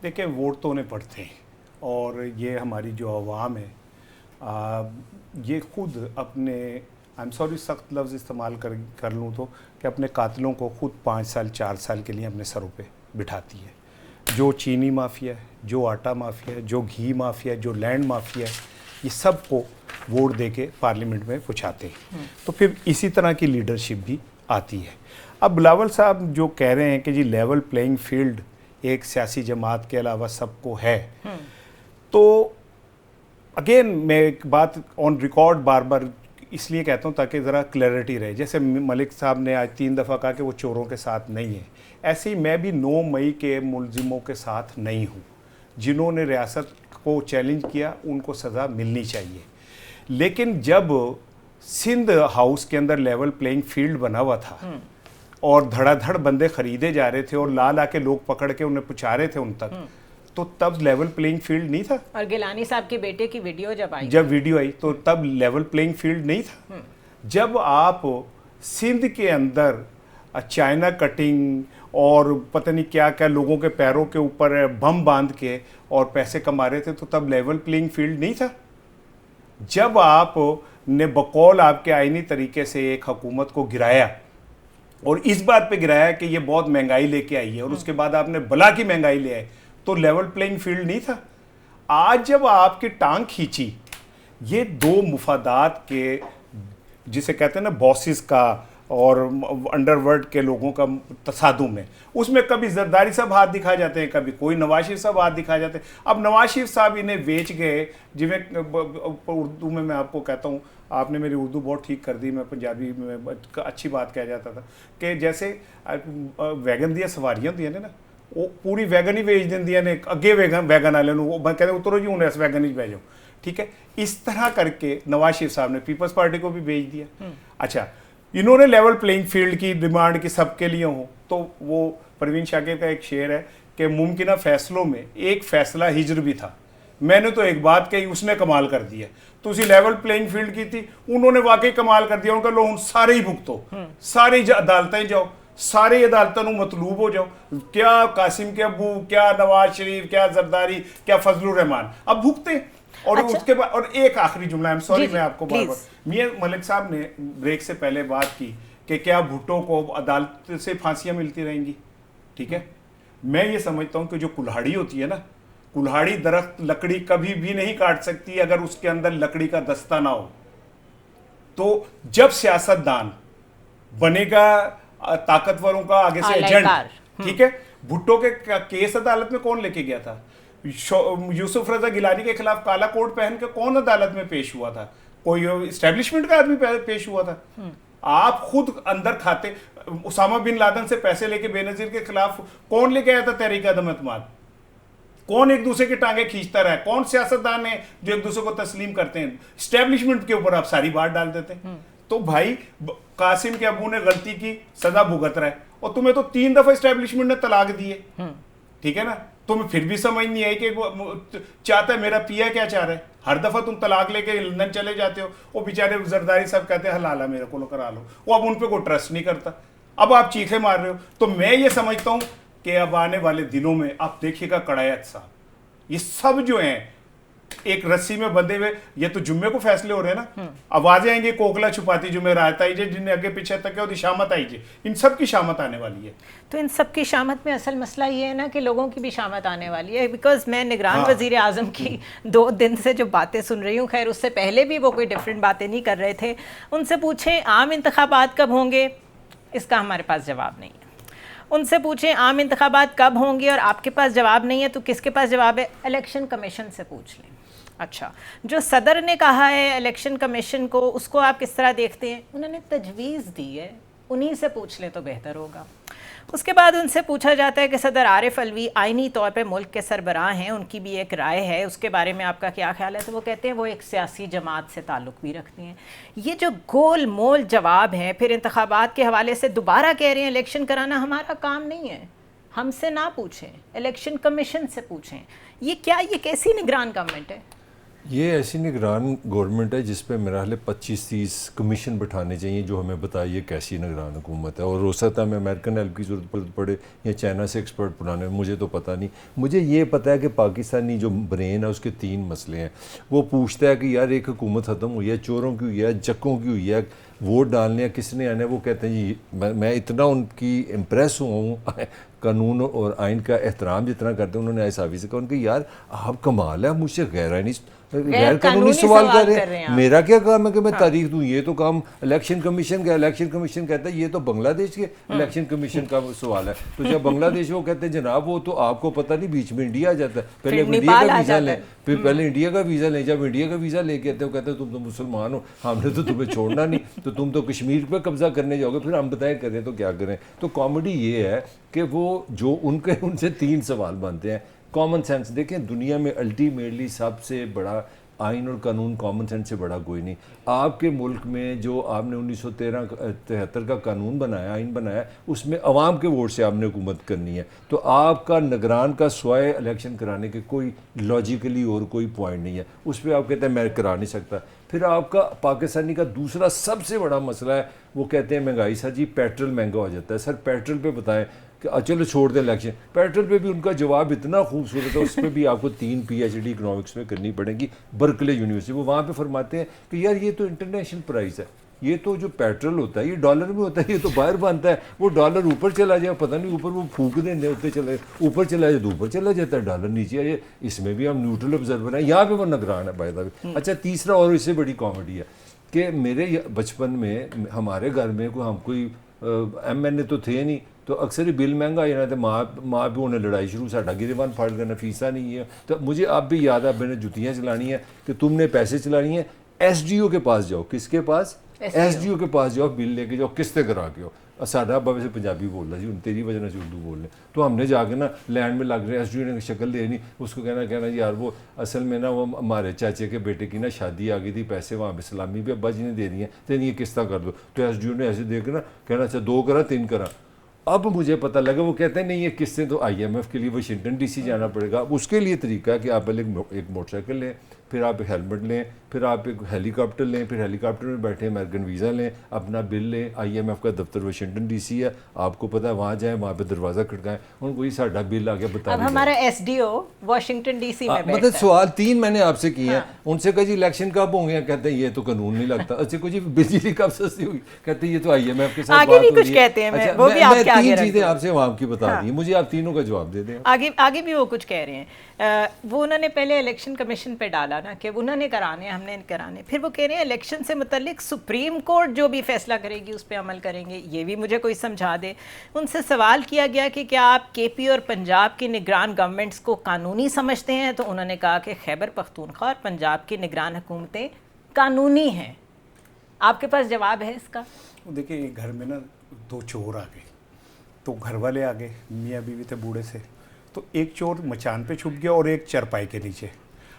دیکھیں ووٹ تو انہیں پڑتے ہیں, اور یہ ہماری جو عوام ہے یہ خود اپنے, آئی ایم سوری سخت لفظ استعمال کر لوں تو, کہ اپنے قاتلوں کو خود 5 سال 4 سال کے لیے اپنے سروں پہ بٹھاتی ہے. جو چینی مافیا ہے, جو آٹا مافیا ہے, جو گھی مافیا ہے, جو لینڈ مافیا ہے, یہ سب کو ووٹ دے کے پارلیمنٹ میں پہنچاتے ہیں. تو پھر اسی طرح کی لیڈرشپ بھی آتی ہے. اب بلاول صاحب جو کہہ رہے ہیں کہ جی لیول پلینگ فیلڈ ایک سیاسی جماعت کے علاوہ سب کو ہے, تو اگین میں ایک بات آن ریکارڈ بار بار اس لیے کہتا ہوں تاکہ ذرا کلیئرٹی رہے. جیسے ملک صاحب نے آج 3 دفعہ کہا کہ وہ چوروں کے ساتھ نہیں ہیں, ایسے ہی میں بھی 9 مئی کے ملزموں کے ساتھ نہیں ہوں. جنہوں نے ریاست کو چیلنج کیا ان کو سزا ملنی چاہیے. لیکن جب سندھ ہاؤس کے اندر لیول پلینگ فیلڈ بنا ہوا تھا اور دھڑا دھڑ بندے خریدے جا رہے تھے اور لا کے لوگ پکڑ کے انہیں پہنچا رہے تھے ان تک, تو تب لیول پلینگ فیلڈ نہیں تھا. اور گیلانی صاحب کے بیٹے کی ویڈیو جب ویڈیو آئی تو تب لیول پلینگ فیلڈ نہیں تھا. جب آپ سندھ کے اندر چائنا کٹنگ اور پتہ نہیں کیا کیا لوگوں کے پیروں کے اوپر بم باندھ کے اور پیسے کما رہے تھے, تو تب لیول پلینگ فیلڈ نہیں تھا. جب آپ نے بقول آپ کے آئینی طریقے سے ایک حکومت کو گرایا اور اس بات پہ گرایا کہ یہ بہت مہنگائی لے کے آئی ہے, اور اس کے بعد آپ نے بلا کی مہنگائی لے آئے, تو لیول پلینگ فیلڈ نہیں تھا. آج جب آپ کی ٹانگ کھینچی یہ 2 مفادات کے, جسے کہتے ہیں نا باسز کا اور انڈر ورلڈ کے لوگوں کا تصادم ہے, اس میں کبھی زرداری صاحب ہاتھ دکھا جاتے ہیں, کبھی کوئی نواز شریف صاحب ہاتھ دکھا جاتے ہیں. اب نواز شریف صاحب انہیں بیچ گئے, جویں اردو میں آپ کو کہتا ہوں, آپ نے میری اردو بہت ٹھیک کر دی, میں پنجابی میں اچھی بات کہہ جاتا تھا کہ جیسے ویگن دیا سواریاں ہوندیاں نے نا, وہ پوری ویگن ہی بیچ دیا نے اگے ویگن والے وہ کہتے ہیں اترو جی ہوں اس ویگن ہی بھیج جاؤ, ٹھیک ہے. اس طرح کر کے نواز شریف صاحب نے پیپلز پارٹی کو بھی بیچ دیا. اچھا انہوں نے لیول پلینگ فیلڈ کی ڈیمانڈ کی سب کے لیے ہوں, تو وہ پروین شاکر کا ایک شعر ہے کہ ممکنہ فیصلوں میں ایک فیصلہ ہجر بھی تھا, میں نے تو ایک بات کہی اس نے کمال کر دیا. تو اسی لیول پلینگ فیلڈ کی تھی, انہوں نے واقعی کمال کر دیا. ان کا لو ہوں سارے ہی بھگتو, ساری عدالتیں جاؤ, ساری عدالتوں مطلوب ہو جاؤ, کیا قاسم کے ابو, کیا نواز شریف, کیا زرداری, کیا فضل الرحمان, اب بھگتے. اور اس کے بعد, اور ایک آخری جملہ, I'm sorry میں آپ کو بار بار, میاں ملک صاحب نے بریک سے پہلے بات کی کہ کیا بھٹو کو عدالت سے پھانسیاں ملتی رہیں گی, ٹھیک ہے. میں یہ سمجھتا ہوں کہ جو کلہاڑی ہوتی ہے نا, کلہاڑی درخت لکڑی کبھی بھی نہیں کاٹ سکتی اگر اس کے اندر لکڑی کا دستہ نہ ہو. تو جب سیاستدان بنے گا طاقتوروں کا آگے سے ایجنٹ, ٹھیک ہے. بھٹو کے کیس عدالت میں کون لے کے گیا تھا؟ یوسف رضا گیلانی کے خلاف کالا کوٹ پہن کے کون عدالت میں پیش ہوا تھا؟ کوئی اسٹیبلشمنٹ کا آدمی پیش ہوا تھا. آپ خود اندر کھاتے, اسامہ بن لادن سے پیسے لے کے بے نظیر کے خلاف کون لے کے آیا تھا تحریک عدم اعتماد؟ کون ایک دوسرے کی ٹانگیں کھینچتا رہا ہے؟ کون سیاستدان ہیں جو ایک دوسرے کو تسلیم کرتے ہیں؟ اسٹیبلشمنٹ کے اوپر آپ ساری بات ڈال دیتے ہیں. تو بھائی قاسم کے ابو نے غلطی کی, سزا بھگت رہا ہے, اور تمہیں تو 3 دفعہ اسٹیبلشمنٹ نے طلاق دی ہے, ٹھیک ہے نا. تمہیں پھر بھی سمجھ نہیں آئی کہ چاہتا ہے میرا پیا کیا چاہ رہا ہے. ہر دفعہ تم طلاق لے کے لندن چلے جاتے ہو. وہ بیچارے زرداری صاحب کہتے ہیں حلالہ میرے کو کرا لو, وہ اب ان پہ کوئی ٹرسٹ نہیں کرتا, اب آپ چیخے مار رہے ہو. تو میں یہ سمجھتا ہوں کہ اب آنے والے دنوں میں آپ دیکھیے گا قڑایت صاحب, یہ سب جو ہیں ایک رسی میں بندھے ہوئے, یہ تو جمعے کو فیصلے ہو رہے ہیں نا, آوازیں آئیں گی کوکلا چھپاتی جمعرات آئی جے, جن اگے پیچھے تک ہے وہ شامت آئی جے, ان سب کی شامت آنے والی ہے. تو ان سب کی شامت میں اصل مسئلہ یہ ہے نا کہ لوگوں کی بھی شامت آنے والی ہے, بیکاز میں نگران وزیر اعظم کی 2 دن سے جو باتیں سن رہی ہوں, خیر اس سے پہلے بھی وہ کوئی ڈفرینٹ باتیں نہیں کر رہے تھے, ان سے پوچھیں عام انتخابات کب ہوں گے, اس کا ہمارے پاس جواب نہیں ہے. ان سے پوچھیں عام انتخابات کب ہوں گے اور آپ کے پاس جواب نہیں ہے, تو کس کے پاس جواب ہے؟ الیکشن کمیشن سے پوچھ لیں. اچھا, جو صدر نے کہا ہے الیکشن کمیشن کو, اس کو آپ کس طرح دیکھتے ہیں؟ انہوں نے تجویز دی ہے, انہی سے پوچھ لیں تو بہتر ہوگا. اس کے بعد ان سے پوچھا جاتا ہے کہ صدر عارف علوی آئینی طور پہ ملک کے سربراہ ہیں, ان کی بھی ایک رائے ہے, اس کے بارے میں آپ کا کیا خیال ہے؟ تو وہ کہتے ہیں وہ ایک سیاسی جماعت سے تعلق بھی رکھتے ہیں. یہ جو گول مول جواب ہیں, پھر انتخابات کے حوالے سے دوبارہ کہہ رہے ہیں الیکشن کرانا ہمارا کام نہیں ہے, ہم سے نہ پوچھیں, الیکشن کمیشن سے پوچھیں. یہ کیا, یہ کیسی نگران گورنمنٹ ہے؟ یہ ایسی نگران گورنمنٹ ہے جس پہ میرا حال 25-30 کمیشن بٹھانے چاہیے جو ہمیں بتائیے کیسی نگران حکومت ہے. اور ہو سکتا ہے میں امریکن ہیلپ کی ضرورت پڑے یا چائنا سے ایکسپرٹ بنانے, مجھے تو پتہ نہیں. مجھے یہ پتہ ہے کہ پاکستانی جو برین ہے اس کے 3 مسئلے ہیں. وہ پوچھتا ہے کہ یار ایک حکومت ختم ہوئی ہے, چوروں کی ہوئی ہے, جکوں کی ہوئی ہے, ووٹ ڈالنے ہیں کس نے آنے. وہ کہتے ہیں جی میں اتنا ان کی امپریس ہوا ہوں, قانون اور آئین کا احترام جتنا کرتے ہیں. انہوں نے ایساوی سے کہا ان کہ یار آپ کمال ہے, مجھ سے غیر قانونی سوال کر رہے ہیں, میرا کیا کام ہے کہ میں تاریخ دوں. یہ تو کام الیکشن کمیشن کا. الیکشن کمیشن کہتا ہے یہ تو بنگلہ دیش کے الیکشن کمیشن کا سوال ہے. تو جب بنگلہ دیش وہ کہتے ہیں جناب وہ تو آپ کو پتہ نہیں, بیچ میں انڈیا آ جاتا ہے, پہلے انڈیا کا ویزا لیں, پھر پہلے انڈیا کا ویزا لیں. جب انڈیا کا ویزا لے کے آتے ہیں وہ کہتے ہیں تم تو مسلمان ہو, ہم نے تو تمہیں چھوڑنا نہیں, تو تم تو کشمیر پہ قبضہ کرنے جاؤ گے, پھر ہم بتائیں کریں تو کیا کریں. تو کامیڈی یہ ہے کہ وہ جو ان سے 3 سوال بنتے ہیں. کامن سینس دیکھیں, دنیا میں الٹیمیٹلی سب سے بڑا آئین اور قانون کامن سینس سے بڑا کوئی نہیں. آپ کے ملک میں جو آپ نے 1973 کا قانون بنایا, آئین بنایا, اس میں عوام کے ووٹ سے آپ نے حکومت کرنی ہے. تو آپ کا نگران کا سوائے الیکشن کرانے کے کوئی لاجیکلی اور کوئی پوائنٹ نہیں ہے. اس پہ آپ کہتے ہیں میں کرا نہیں سکتا. پھر آپ کا پاکستانی کا دوسرا سب سے بڑا مسئلہ ہے, وہ کہتے ہیں مہنگائی. سر جی پیٹرول مہنگا ہو جاتا ہے. سر پیٹرول پہ بتائیں کہ چلو چھوڑ دیں الیکشن. پیٹرول پہ بھی ان کا جواب اتنا خوبصورت ہے, اس پہ بھی آپ کو 3 PhD اکنامکس میں کرنی پڑے گی برکلے یونیورسٹی. وہ وہاں پہ فرماتے ہیں کہ یار یہ تو انٹرنیشنل پرائز ہے, یہ تو جو پیٹرول ہوتا ہے یہ ڈالر میں ہوتا ہے, یہ تو باہر بنتا ہے. وہ ڈالر اوپر چلا جائے پتہ نہیں, اوپر وہ پھونک دیں ہوتے چلے, اوپر چلا جائے تو اوپر چلا جاتا ہے, ڈالر نیچے آئے. اس میں بھی ہم نیوٹرل آبزرور ہیں, یہاں پہ وہ نگران ہے بائی دا وے. اچھا, تیسرا اور اس سے بڑی کامیڈی ہے کہ میرے بچپن میں ہمارے گھر میں ہم کوئی MNA تو تھے نہیں, تو اکثر ہی بل مہنگا آ جانا تھا. ماں بھی انہیں لڑائی شروع, ساڈا گریبان پھاڑ کرنا, فیسا نہیں ہے. تو مجھے اب بھی یاد ہے اب میں نے جوتیاں چلانی ہیں کہ تم نے پیسے چلانی ہیں, SDO کے پاس جاؤ. کس کے پاس؟ SDO کے پاس جاؤ, بل لے کے جاؤ, قسطیں کرا کے ہو. ساڈا ابا ویسے پنجابی بول رہا جی, تیری وجہ سے اردو بول رہے. تو ہم نے جا کے نا لینڈ میں لگ رہے, SDO نے شکل دینی, اس کو کہنا جی یار وہ اصل میں نا وہ ہمارے چاچے کے بیٹے کی نا شادی آ گئی تھی, پیسے وہاں پہ سلامی بھی ابا جی نے دے دیے, تو یہ قسطیں کر دو. تو SDO نے ایسے دیکھ نا کہنا اچھا 2 کرا 3 کرا. اب مجھے پتہ لگا وہ کہتے ہیں نہیں یہ قسطیں تو IMF کے لیے واشنگٹن DC جانا پڑے گا. اب اس کے لیے طریقہ ہے کہ آپ پہلے ایک موٹر سائیکل لیں, پھر آپ ایک ہیلمٹ لیں, پھر آپ ایک ہیلی کاپٹر لیں, پھر ہیلی کاپٹر میں بیٹھے امریکن ویزا لیں, اپنا بل لیں. IMF کا دفتر واشنگٹن DC ہے, آپ کو پتہ ہے وہاں جائیں, وہاں پہ دروازہ کھٹکائیں, ان کو یہ ساڈا بل آ گیا بتا. اب ہمارا SDO واشنگٹن DC میں بیٹھتا ہے. مطلب سوال 3 میں نے آپ سے کیے ہیں. ان سے کہا جی الیکشن کب ہوں گے, کہتے ہیں یہ تو قانون نہیں لگتا. اچھا کو جی بجلی کب سستی ہوگی, کہتے ہیں یہ تو IMF کے ساتھ بات ہو رہی ہے. آگے بھی کچھ کہتے ہیں, وہ بھی آپ کے آگے رکھ 3 چیزیں آپ سے عوام کی بتا دی, مجھے آپ تینوں کا جواب دے دیں. آگے بھی وہ کچھ کہہ رہے ہیں. وہ انہوں نے پہلے الیکشن کمیشن پہ ڈالا نا کہ انہوں نے کرانے, ہم نے کرانے. پھر وہ کہہ رہے ہیں الیکشن سے متعلق سپریم کورٹ جو بھی فیصلہ کرے گی اس پہ عمل کریں گے. یہ بھی مجھے کوئی سمجھا دے. ان سے سوال کیا گیا کہ کیا آپ KP اور پنجاب کی نگران گورنمنٹس کو قانونی سمجھتے ہیں, تو انہوں نے کہا کہ خیبر پختونخوا اور پنجاب کی نگران حکومتیں قانونی ہیں. آپ کے پاس جواب ہے اس کا؟ دیکھیں گھر میں نا 2 چور آ گئے, تو گھر والے آ گئے, میاں بیوی تھے بوڑھے سے, تو ایک چور مچان پہ چھپ گیا اور ایک چرپائی کے نیچے.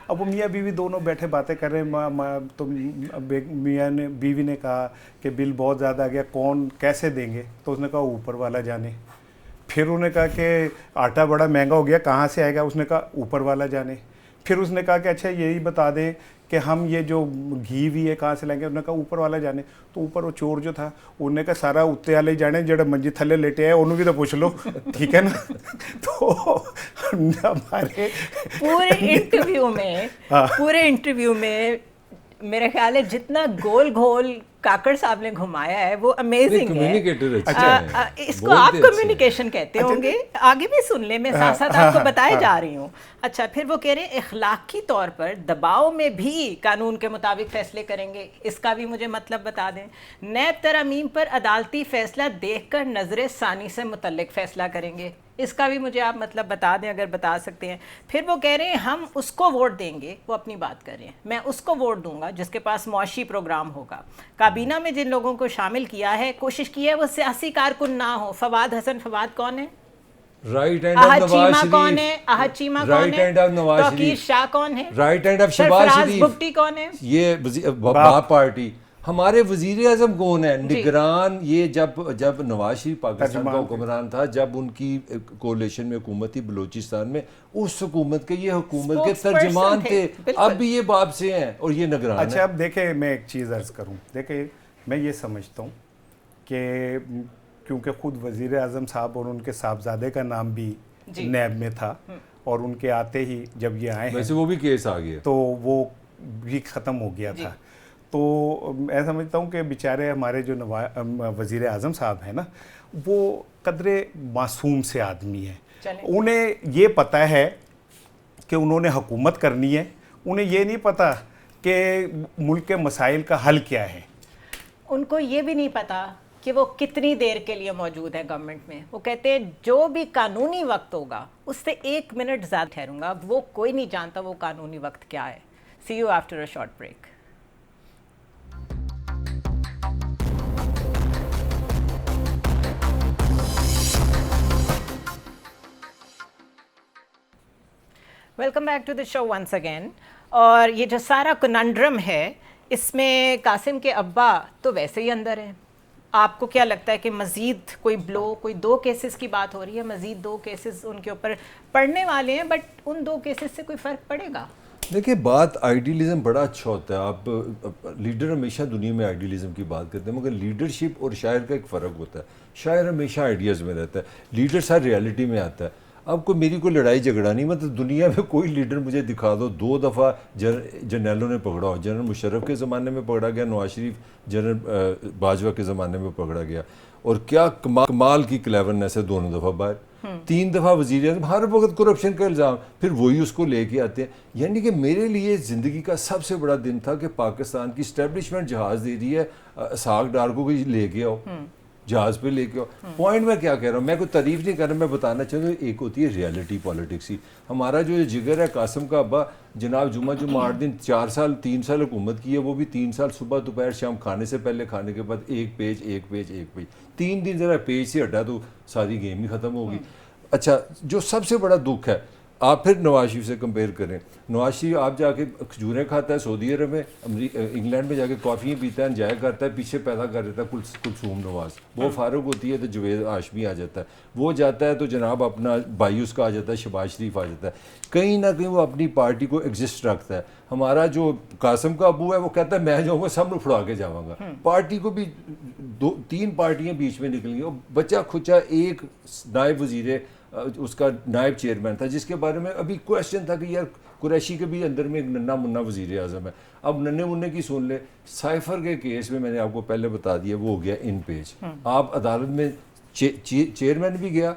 اب وہ میاں بیوی دونوں بیٹھے باتیں کر رہے ہیں. تو میاں نے بیوی نے کہا کہ بل بہت زیادہ آ گیا, کون کیسے دیں گے؟ تو اس نے کہا اوپر والا جانے. پھر انہوں نے کہا کہ آٹا بڑا مہنگا ہو گیا, کہاں سے آئے گا؟ اس نے کہا اوپر والا جانے. پھر اس نے کہا کہ اچھا یہی بتا دیں کہ ہم یہ جو گھی بھی ہے کہاں سے لیں گے, انہوں نے کہا اوپر والا جانے. تو اوپر وہ چور جو تھا انہوں نے کہا سارا اتنے والے جانے جڑے منجی تھلے لیٹے ہیں انہوں بھی تو پوچھ لو, ٹھیک ہے نا. تو ہمارے پورے انٹرویو میں میرے خیال ہے جتنا گول گول کاکڑ صاحب نے گھمایا ہے وہ امیزنگ ہے. اس کو آپ کمیونیکیشن کہتے ہوں گے, آگے بھی سن لیں, میں ساتھ ساتھ آپ کو بتائے جا رہی ہوں. اچھا, پھر وہ کہہ رہے ہیں اخلاقی طور پر دباؤ میں بھی قانون کے مطابق فیصلے کریں گے, اس کا بھی مجھے مطلب بتا دیں. نیب ترامیم پر عدالتی فیصلہ دیکھ کر نظر ثانی سے متعلق فیصلہ کریں گے, اس کا بھی مجھے آپ مطلب بتا دیں اگر بتا سکتے ہیں. پھر وہ کہہ رہے ہیں ہم اس کو ووٹ دیں گے, وہ اپنی بات کر رہے ہیں, میں اس کو ووٹ دوں گا جس کے پاس معاشی پروگرام ہوگا. کابینہ میں جن لوگوں کو شامل کیا ہے, کوشش کی ہے وہ سیاسی کارکن نہ ہو. فواد حسن, فواد کون ہے؟ Right hand of Nawaz Sharif. کون ہے احد چیمہ؟ کون ہے توقیر شاہ؟ کون ہے رائٹ ہینڈ آف شہباز شریف؟ بگٹی کون ہے؟ یہ باپ پارٹی. ہمارے وزیر اعظم کون ہے نگران؟ یہ جب نواز شریف پاکستان کا حکمران تھا, جب ان کی کولیشن میں حکومت تھی بلوچستان میں, اس حکومت کے یہ حکومت کے ترجمان تھے. اب بھی یہ باپ سے ہیں اور یہ نگران ہیں. اچھا, اب دیکھیں میں ایک چیز عرض کروں. دیکھیں میں یہ سمجھتا ہوں کہ کیونکہ خود وزیر اعظم صاحب اور ان کے صاحبزادے کا نام بھی نیب میں تھا, اور ان کے آتے ہی جب یہ آئے ہیں ویسے وہ بھی کیس آ گیا تو وہ بھی ختم ہو گیا تھا. تو میں سمجھتا ہوں کہ بیچارے ہمارے جو وزیر اعظم صاحب ہیں نا, وہ قدرے معصوم سے آدمی ہیں. انہیں یہ پتہ ہے کہ انہوں نے حکومت کرنی ہے, انہیں یہ نہیں پتہ کہ ملک کے مسائل کا حل کیا ہے. ان کو یہ بھی نہیں پتہ کہ وہ کتنی دیر کے لیے موجود ہے گورنمنٹ میں. وہ کہتے ہیں جو بھی قانونی وقت ہوگا اس سے 1 منٹ زیادہ ٹھہروں گا. وہ کوئی نہیں جانتا وہ قانونی وقت کیا ہے. See you after a short break. Welcome back to the show once again. اور یہ جو سارا کننڈرم ہے اس میں قاسم کے ابا تو ویسے ہی اندر ہیں. آپ کو کیا لگتا ہے کہ مزید کوئی کوئی 2 کیسز کی بات ہو رہی ہے, مزید 2 کیسز ان کے اوپر پڑھنے والے ہیں, بٹ ان 2 کیسز سے کوئی فرق پڑے گا؟ دیکھیں بات آئیڈیلزم بڑا اچھا ہوتا ہے. آپ لیڈر ہمیشہ دنیا میں آئیڈیلزم کی بات کرتے ہیں, مگر لیڈرشپ اور شاعر کا ایک فرق ہوتا ہے. شاعر ہمیشہ آئیڈیاز میں رہتا ہے, لیڈر سر ریالٹی میں آتا ہے. اب میری کوئی لڑائی جھگڑا نہیں, مطلب دنیا میں کوئی لیڈر مجھے دکھا دو 2 دفعہ جنرلوں نے پکڑا ہو. جنرل مشرف کے زمانے میں پکڑا گیا, نواز شریف جنرل باجوہ کے زمانے میں پکڑا گیا, اور کیا کمال کی کلیورنس ہے, 2 دفعہ باہر, 3 دفعہ وزیر اعظم, ہر وقت کرپشن کا الزام, پھر وہی اس کو لے کے آتے ہیں. یعنی کہ میرے لیے زندگی کا سب سے بڑا دن تھا کہ پاکستان کی اسٹیبلشمنٹ جہاز دے رہی ہے, اسحاق ڈار کو لے کے آؤ, جہاز پہ لے کے آؤ. پوائنٹ میں کیا کہہ رہا ہوں, میں کوئی تعریف نہیں کر رہا, میں بتانا چاہتا ہوں ایک ہوتی ہے ریالٹی پالیٹکس ہی. ہمارا جو جگر ہے قاسم کا ابا جناب, جمعہ 8 دن 4 سال 3 سال حکومت کی ہے, وہ بھی 3 سال صبح دوپہر شام, کھانے سے پہلے کھانے کے بعد 1 پیج 3 دن ذرا پیج سے ہٹا تو ساری گیم ہی ختم ہوگی. اچھا, جو سب سے بڑا دکھ ہے آپ پھر نواز شریف سے کمپیئر کریں. نواز شریف آپ جا کے کھجوریں کھاتا ہے سعودی عرب میں, انگلینڈ میں جا کے کافیاں پیتا ہے, انجوائے کرتا ہے, پیچھے پیدا کر دیتا ہے کلثوم نواز. وہ فارغ ہوتی ہے تو جوید ہاشمی آ جاتا ہے, وہ جاتا ہے تو جناب اپنا بھائی اس کا آ جاتا ہے, شہباز شریف آ جاتا ہے. کہیں نہ کہیں وہ اپنی پارٹی کو ایگزسٹ رکھتا ہے. ہمارا جو قاسم کا ابو ہے وہ کہتا ہے میں جاؤں گا سب نے پھڑا کے جاؤں گا. پارٹی کو بھی 3 پارٹیاں بیچ میں نکل گئی, اور بچہ کھچا ایک نائب وزیر اس کا نائب چیئرمین تھا, جس کے بارے میں ابھی کویسچن تھا کہ یار قریشی کے بھی اندر میں ایک ننا منا وزیر اعظم ہے. اب ننے مننے کی سن لے. سائفر کے کیس میں نے آپ کو پہلے بتا دیا, وہ ہو گیا ان پیج. آپ عدالت میں چیئرمین بھی گیا,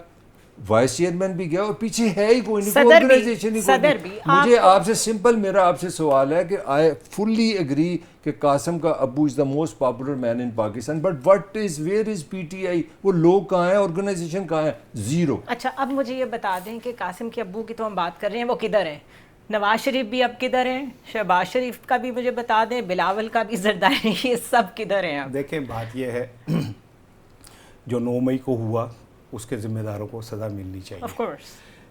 وائس چیئرمین بھی گیا, اور پیچھے ہے ہی کوئی نہیں, کوئی آرگنائزیشن ہی کوئی نہیں. مجھے آپ سے سمپل میرا آپ سے سوال ہے کہ آئی فلی ایگری کہ قاسم کا ابو is the most popular man in Pakistan, but where is P T I? وہ لوگ کہاں ہیں, آرگنائزیشن کہاں ہے؟ 0. اچھا, اب مجھے یہ بتا دیں کہ قاسم کے ابو کی تو ہم بات کر رہے ہیں, وہ کدھر ہیں؟ نواز شریف بھی اب کدھر ہیں؟ شہباز شریف کا بھی مجھے بتا دیں, بلاول کا بھی, زرداری, یہ سب کدھر ہیں اب؟ دیکھیں بات یہ ہے جو 9 مئی کو ہوا اس کے ذمہ داروں کو سزا ملنی چاہیے. Of course.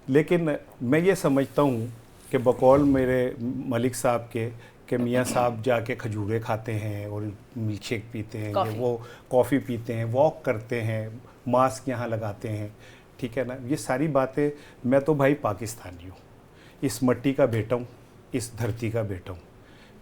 لیکن میں یہ سمجھتا ہوں کہ بقول میرے ملک صاحب کے کہ میاں صاحب جا کے کھجورے کھاتے ہیں اور ملک شیک پیتے ہیں, وہ کافی پیتے ہیں, واک کرتے ہیں, ماسک یہاں لگاتے ہیں, ٹھیک ہے نا, یہ ساری باتیں. میں تو بھائی پاکستانی ہوں, اس مٹی کا بیٹا ہوں, اس دھرتی کا بیٹا ہوں.